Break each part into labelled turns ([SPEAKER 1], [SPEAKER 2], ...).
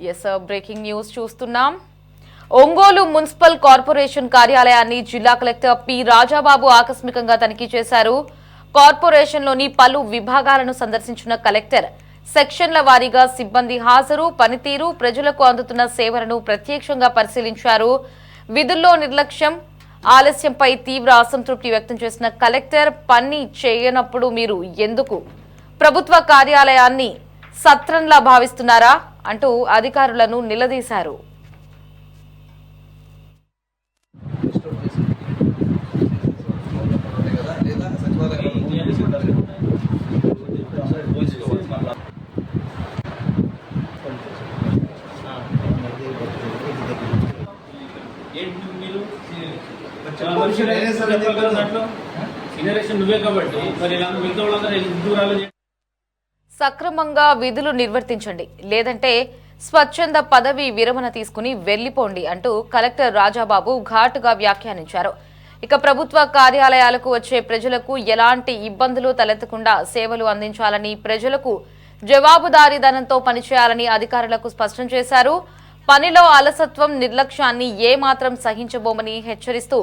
[SPEAKER 1] Yes breaking news చూస్తున్నాం. Ongole municipal corporation కార్యాలయాన్ని జిల్లా కలెక్టర్ పి రాజాబాబు ఆకస్మికంగా తనిఖీ చేశారు. కార్పొరేషన్లోని పలు విభాగాలను సందర్శించిన కలెక్టర్ సెక్షన్ల వారీగా సిబ్బంది హాజరు, పనితీరు, ప్రజలకు అందుతున్న సేవలను ప్రత్యక్షంగా పరిశీలించారు. విధుల్లో నిర్లక్ష్యం, ఆలస్యంపై తీవ్ర అసంతృప్తి వ్యక్తం చేసిన కలెక్టర్ పని చేయనప్పుడు మీరు ఎందుకు ప్రభుత్వ కార్యాలయాన్ని సత్రంలా భావిస్తున్నారా అంటూ అధికారులను నిలదీశారు. సక్రమంగా విధులు నిర్వర్తించండి, లేదంటే స్వచ్ఛంద పదవి విరమణ తీసుకుని వెళ్లిపోండి అంటూ కలెక్టర్ రాజాబాబు ఘాటుగా వ్యాఖ్యానించారు. ఇక ప్రభుత్వ కార్యాలయాలకు వచ్చే ప్రజలకు ఎలాంటి ఇబ్బందులు తలెత్తకుండా సేవలు అందించాలని, ప్రజలకు జవాబుదారీతనంతో పనిచేయాలని అధికారులకు స్పష్టం చేశారు. పనిలో అలసత్వం, నిర్లక్ష్యాన్ని ఏమాత్రం సహించబోమని హెచ్చరిస్తూ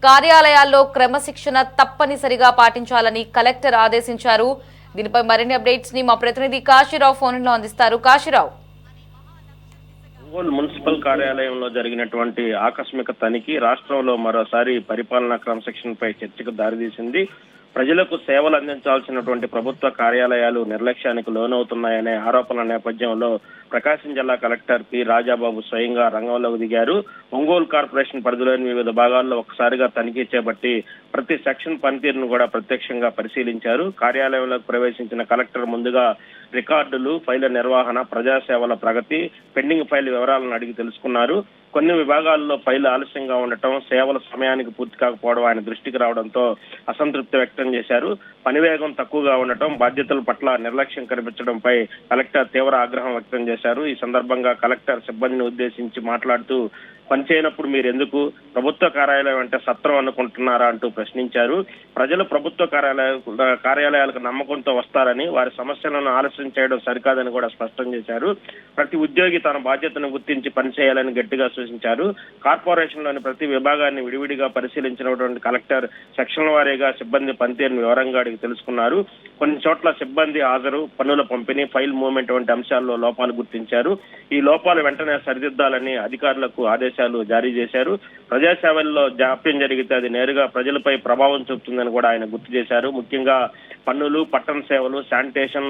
[SPEAKER 1] కార్యాలయాల్లో క్రమశిక్షణ తప్పనిసరిగా పాటించాలని కలెక్టర్ ఆదేశించారు. దీనిపై మరిన్ని అప్డేట్స్ ని మా ప్రతినిధి కాశీరావు ఫోన్ లో అందిస్తారు. కాశీరావు,
[SPEAKER 2] ఒంగోలు మున్సిపల్ కార్యాలయంలో జరిగినటువంటి ఆకస్మిక తనిఖీ రాష్ట్రంలో మరోసారి పరిపాలనా క్రమశిక్షణపై చర్చకు దారితీసింది. ప్రజలకు సేవలు అందించాల్సినటువంటి ప్రభుత్వ కార్యాలయాలు నిర్లక్ష్యానికి లోనవుతున్నాయనే ఆరోపణల నేపథ్యంలో ప్రకాశం జిల్లా కలెక్టర్ పి రాజాబాబు స్వయంగా రంగంలోకి దిగారు. ఒంగోలు కార్పొరేషన్ పరిధిలోని వివిధ భాగాల్లో ఒకసారిగా తనిఖీ చేపట్టి ప్రతి సెక్షన్ పనితీరును కూడా ప్రత్యక్షంగా పరిశీలించారు. కార్యాలయంలోకి ప్రవేశించిన కలెక్టర్ ముందుగా రికార్డులు, ఫైళ్ల నిర్వహణ, ప్రజాసేవల ప్రగతి, పెండింగ్ ఫైల్ వివరాలను అడిగి తెలుసుకున్నారు. కొన్ని విభాగాల్లో ఫైళ్లు ఆలస్యంగా ఉండటం, సేవల సమయానికి పూర్తి కాకపోవడం ఆయన దృష్టికి రావడంతో అసంతృప్తి వ్యక్తం చేశారు. పనివేగం తక్కువగా ఉండటం, బాధ్యతల పట్ల నిర్లక్ష్యం కనిపించడంపై కలెక్టర్ తీవ్ర ఆగ్రహం వ్యక్తం చేశారు. ఈ సందర్భంగా కలెక్టర్ సిబ్బందిని ఉద్దేశించి మాట్లాడుతూ పనిచేయనప్పుడు మీరు ఎందుకు ప్రభుత్వ కార్యాలయం అంటే సత్రం అనుకుంటున్నారా అంటూ ప్రశ్నించారు. ప్రజలు ప్రభుత్వ కార్యాలయాలకు నమ్మకంతో వస్తారని, వారి సమస్యలను ఆలస్యం చేయడం సరికాదని కూడా స్పష్టం చేశారు. ప్రతి ఉద్యోగి తన బాధ్యతను గుర్తించి పనిచేయాలని గట్టిగా సూచించారు. కార్పొరేషన్లోని ప్రతి విభాగాన్ని విడివిడిగా పరిశీలించినటువంటి కలెక్టర్ సెక్షన్ల వారీగా సిబ్బంది పనితీరును వివరంగా అడిగి తెలుసుకున్నారు. కొన్ని చోట్ల సిబ్బంది హాజరు, పనుల పంపిణీ, ఫైల్ మూవ్మెంట్ వంటి అంశాల్లో లోపాలు గుర్తించారు. ఈ లోపాలు వెంటనే సరిదిద్దాలని అధికారులకు ఆదేశాలు జారీ చేశారు. ప్రజాసేవల్లో జాప్యం జరిగితే అది నేరుగా ప్రజలపై ప్రభావం చూపుతుందని కూడా ఆయన గుర్తు చేశారు. ముఖ్యంగా పన్నులు, పట్టణ సేవలు, శానిటేషన్,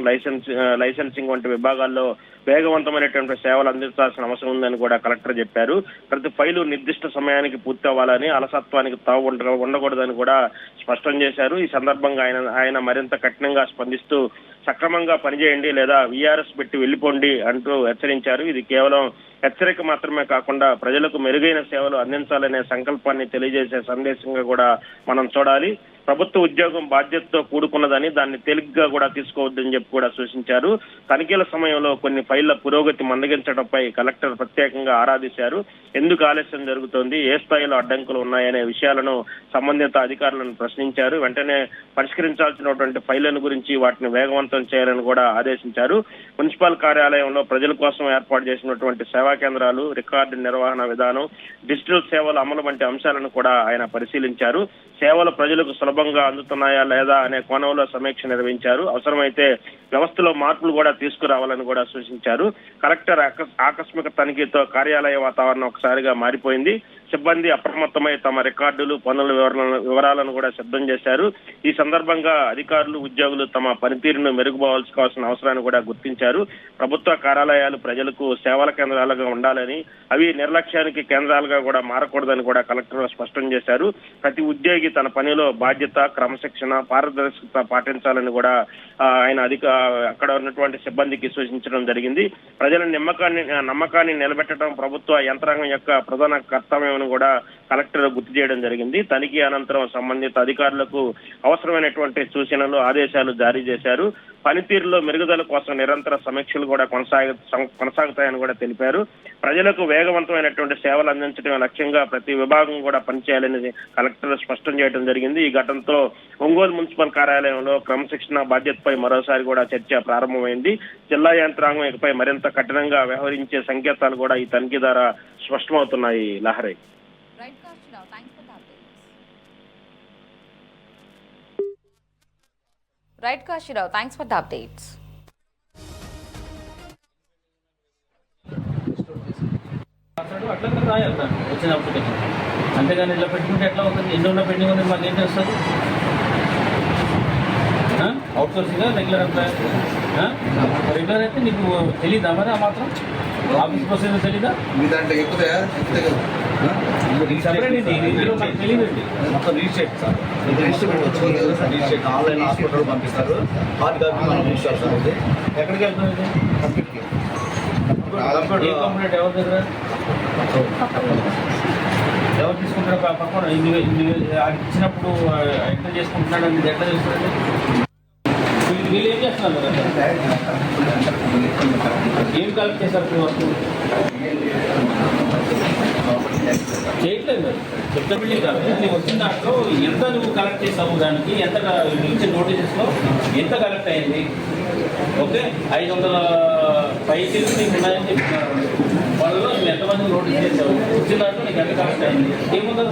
[SPEAKER 2] లైసెన్సింగ్ వంటి విభాగాల్లో వేగవంతమైనటువంటి సేవలు అందించాల్సిన అవసరం ఉందని కూడా కలెక్టర్ చెప్పారు. ప్రతి ఫైలు నిర్దిష్ట సమయానికి పూర్తి అవ్వాలని, అలసత్వానికి తావు ఉండకూడదని కూడా స్పష్టం చేశారు. ఈ సందర్భంగా ఆయన మరింత కఠినంగా స్పందిస్తూ సక్రమంగా పనిచేయండి లేదా విఆర్ఎస్ పెట్టి వెళ్లిపోండి అంటూ హెచ్చరించారు. ఇది కేవలం హెచ్చరిక మాత్రమే కాకుండా ప్రజలకు మెరుగైన సేవలు అందించాలనే సంకల్పాన్ని తెలియజేసే సందేశంగా కూడా మనం చూడాలి. ప్రభుత్వ ఉద్యోగం బాధ్యతతో కూడుకున్నదని, దాన్ని తేలిగ్గా కూడా తీసుకోవద్దని చెప్పి కూడా సూచించారు. తనిఖీల సమయంలో కొన్ని ఫైళ్ల పురోగతి మందగించడంపై కలెక్టర్ ప్రత్యేకంగా ఆరాధించారు. ఎందుకు ఆలస్యం జరుగుతోంది, ఏ స్థాయిలో అడ్డంకులు ఉన్నాయనే విషయాలను సంబంధిత అధికారులను ప్రశ్నించారు. వెంటనే పరిష్కరించాల్సినటువంటి ఫైళ్లను గురించి వాటిని వేగవంతం చేయాలని కూడా ఆదేశించారు. మున్సిపల్ కార్యాలయంలో ప్రజల కోసం ఏర్పాటు చేసినటువంటి సేవా కేంద్రాలు, రికార్డు నిర్వహణ విధానం, డిజిటల్ సేవల అమలు వంటి అంశాలను కూడా ఆయన పరిశీలించారు. సేవలు ప్రజలకు సులభంగా అందుతున్నాయా లేదా అనే కోణంలో సమీక్ష నిర్వహించారు. అవసరమైతే వ్యవస్థలో మార్పులు కూడా తీసుకురావాలని కూడా సూచించారు. కలెక్టర్ ఆకస్మిక తనిఖీతో కార్యాలయ వాతావరణం ఒకసారిగా మారిపోయింది. సిబ్బంది అప్రమత్తమై తమ రికార్డులు, పనుల వివరాలను కూడా సిద్ధం చేశారు. ఈ సందర్భంగా అధికారులు, ఉద్యోగులు తమ పనితీరును మెరుగుపరచుకోవాల్సిన అవసరాన్ని కూడా గుర్తించారు. ప్రభుత్వ కార్యాలయాలు ప్రజలకు సేవల కేంద్రాలుగా ఉండాలని, అవి నిర్లక్ష్యానికి కేంద్రాలుగా కూడా మారకూడదని కూడా కలెక్టర్ స్పష్టం చేశారు. ప్రతి ఉద్యోగి తన పనిలో బాధ్యత, క్రమశిక్షణ, పారదర్శకత పాటించాలని కూడా ఆయన అక్కడ ఉన్నటువంటి సిబ్బందికి సూచించడం జరిగింది. ప్రజల నమ్మకాన్ని నిలబెట్టడం ప్రభుత్వ యంత్రాంగం యొక్క ప్రధాన కర్తవ్యం కూడా కలెక్టర్ గుర్తు చేయడం జరిగింది. తనిఖీ అనంతరం సంబంధిత అధికారులకు అవసరమైనటువంటి సూచనలు, ఆదేశాలు జారీ చేశారు. పనితీరులో మెరుగుదల కోసం నిరంతర సమీక్షలు కూడా కొనసాగుతాయని కూడా తెలిపారు. ప్రజలకు వేగవంతమైనటువంటి సేవలు అందించడమే లక్ష్యంగా ప్రతి విభాగం కూడా పనిచేయాలని కలెక్టర్ స్పష్టం చేయడం జరిగింది. ఈ ఘటనతో ఒంగోలు మున్సిపల్ కార్యాలయంలో క్రమశిక్షణ బాధ్యతపై మరోసారి కూడా చర్చ ప్రారంభమైంది. జిల్లా యంత్రాంగం ఇకపై మరింత కఠినంగా వ్యవహరించే సంకేతాలు కూడా ఈ తనిఖీ ద్వారా స్పష్టమవుతున్నాయి. Lahari.
[SPEAKER 1] Right, Kashirao. Thanks for the updates.
[SPEAKER 3] అట్లా రాయాలి వచ్చిన అప్లికేషన్. అంతేగాని ఇలా పెట్టుకుంటే ఎట్లా ఉంటుంది? ఎన్ని ఉన్న పెండింగ్ ఉంది మాకు ఏంటి వస్తుంది? Outsourcing regular employee. Regular అయితే నీకు తెలీదా మరి ఆ మాత్రం? ఆఫీస్ ప్రొసీజర్ తెలీదా?
[SPEAKER 4] మీ దాంట్లో ఎక్కుతాయా?
[SPEAKER 3] సపరేట్ ఇది ఇందులో నాకు తెలియదండి.
[SPEAKER 4] మొత్తం రిజిస్ట్రేట్ సార్, రిజిస్ట్రేట్ ఆన్లైన్ హాస్పిటల్ పంపిస్తారు. హార్డ్ కాపీ మనం ఇస్తారు సార్. ఇది
[SPEAKER 3] ఎక్కడికి వెళ్తుంది?
[SPEAKER 4] కంప్లీట్కి
[SPEAKER 3] ఏ కంప్లైంట్ ఎవరి దగ్గర? ఎవరు తీసుకుంటారో పక్కన అది ఇచ్చినప్పుడు ఎట్లా చేసుకుంటున్నాడు అది ఎట్లా చేస్తున్నాడు? వీళ్ళు ఏం చేస్తున్నారు కదా? ఏం కలెక్ట్ చేశారు వర్క్? చేయట్లేదు మరి. చెప్తా బిల్డింగ్ కాదు, నీకు వచ్చిన దాంట్లో ఎంత నువ్వు కలెక్ట్ చేసావు, దానికి ఎంత ఇచ్చిన నోటీసెస్లో ఎంత కలెక్ట్ అయింది? ఓకే, 500 పైసలు నీకు ఉన్నాయని చెప్తున్నారు. వాళ్ళలో నువ్వు ఎంతమంది నోటీస్ చేసావు, వచ్చిన దాంట్లో నీకు ఎంత కలెక్ట్ అయింది? ఏముంటుంది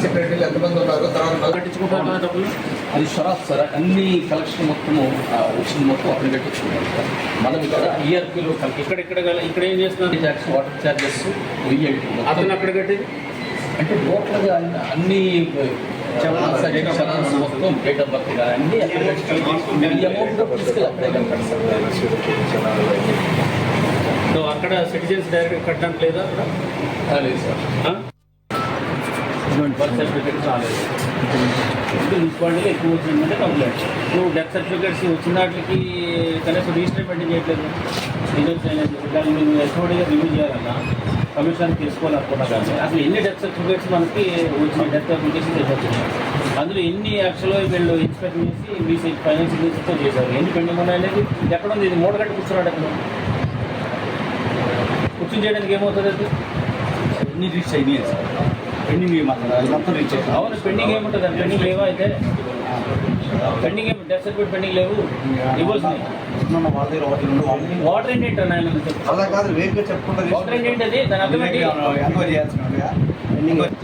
[SPEAKER 4] సెక్రటరీలు ఎంతమంది ఉన్నారు? తర్వాత
[SPEAKER 3] కట్టించుకుంటారు కదా డబ్బులు?
[SPEAKER 5] అది షరాఫ్ సార్, అన్ని కలెక్షన్ మొత్తము వచ్చింది మొత్తం అక్కడ కట్టించుకున్నాం. మనం ఇక్కడ ఈఆర్పీలో
[SPEAKER 3] ఇక్కడ ఏం చేస్తున్నారు?
[SPEAKER 5] ట్యాక్స్, వాటర్ ఛార్జెస్, విఎల్టీ
[SPEAKER 3] అతను అక్కడ కట్టేది
[SPEAKER 5] అంటే టోటల్గా అన్ని చలాన్స్ మొత్తం డేట్ ఆఫ్ బర్త్ కానీ అన్ని అక్కడ ఈ అమౌంట్ తీసుకెళ్ళి అక్కడే కట్టారు సార్.
[SPEAKER 3] సో అక్కడ సిటిజన్స్ డైరెక్ట్ కట్టడానికి లేదా అక్కడ?
[SPEAKER 5] లేదు సార్,
[SPEAKER 3] బర్త్ సర్టిఫికేట్స్ రాలేదు. మున్సిపాలిటీలో ఎక్కువ వచ్చిందంటే కంప్లైంట్. నువ్వు డెత్ సర్టిఫికేట్స్ వచ్చిన వాటికి కనీసం రిజిస్టర్ పెట్టి చేయట్లేదు. దాన్ని నువ్వు ఎస్ఓడిగా రివ్యూ చేయాలన్నా కమిషన్ తీసుకోవాలనుకున్నా కానీ అసలు ఎన్ని డెత్ సర్టిఫికేట్స్ మనకి వచ్చిన డెత్ అప్లికేషన్ వచ్చినాయి, అందులో ఎన్ని యాక్చువల్గా వీళ్ళు ఇన్స్పెక్ట్ చేసి బీసీ ఫైనాన్స్ బీసీతో చేశారు, ఎన్ని పెండింగ్ ఉన్నాయనేది ఎక్కడ ఉంది? ఇది మూట కట్టి కూర్చున్నాడు అక్కడ. కూర్చొని చేయడానికి ఏమవుతుంది? అది
[SPEAKER 5] ఎన్ని రీచ్ అయినాయి సార్, పెండింగ్ మొత్తం రీచ్ అయ్యాయి.
[SPEAKER 3] అవును, పెండింగ్ ఏముంటుంది? అది పెండింగ్ లేవా? అయితే పెండింగ్ ఏమి డెత్ సర్టిఫికేట్ పెండింగ్ లేవు, ఇవ్వాల్సింది.
[SPEAKER 5] వాళ్ళ దగ్గర ఒకటి రెండు
[SPEAKER 3] వాటర్ ఏంటి ఆయన
[SPEAKER 4] అలా కాదు, వేగ్గా చెప్పుకుంటారు.
[SPEAKER 3] వాటర్ ఏంటి అది? దాని అర్థం ఏంటి?
[SPEAKER 5] ఎంక్వైరీ చేయాల్సిన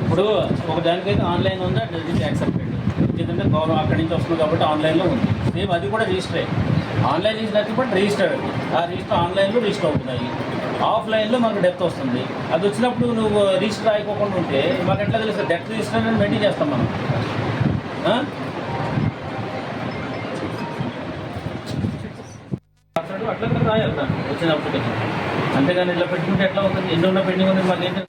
[SPEAKER 3] ఇప్పుడు ఒక దానికైతే ఆన్లైన్ ఉందా, యాక్సెప్టెడ్. ఎందుకంటే గవర్నమెంట్ అక్కడి నుంచి వస్తుంది కాబట్టి ఆన్లైన్లో ఉంది. సేమ్ అది కూడా రిజిస్టర్ అయ్యి online is nothing but registered. ఆ రిజిస్టర్ ఆన్లైన్లో రిజిస్టర్ అవుతున్నాయి. ఆఫ్లైన్లో మనకు డెత్ వస్తుంది. అది వచ్చినప్పుడు నువ్వు రిజిస్టర్ అయిపోకుండా ఉంటే మాకు ఎట్లా తెలుస్తుంది? డెత్ రిజిస్టర్ అని మెయింటైన్ చేస్తాం మనం. అట్లా రాయాలి వచ్చిన అప్లికేషన్. అంతేగాని ఇలా పెట్టుకుంటే ఎట్లా ఉంటుంది? ఎన్ని ఉన్న పెండింగ్ ఉంది మాకు ఏంటంటే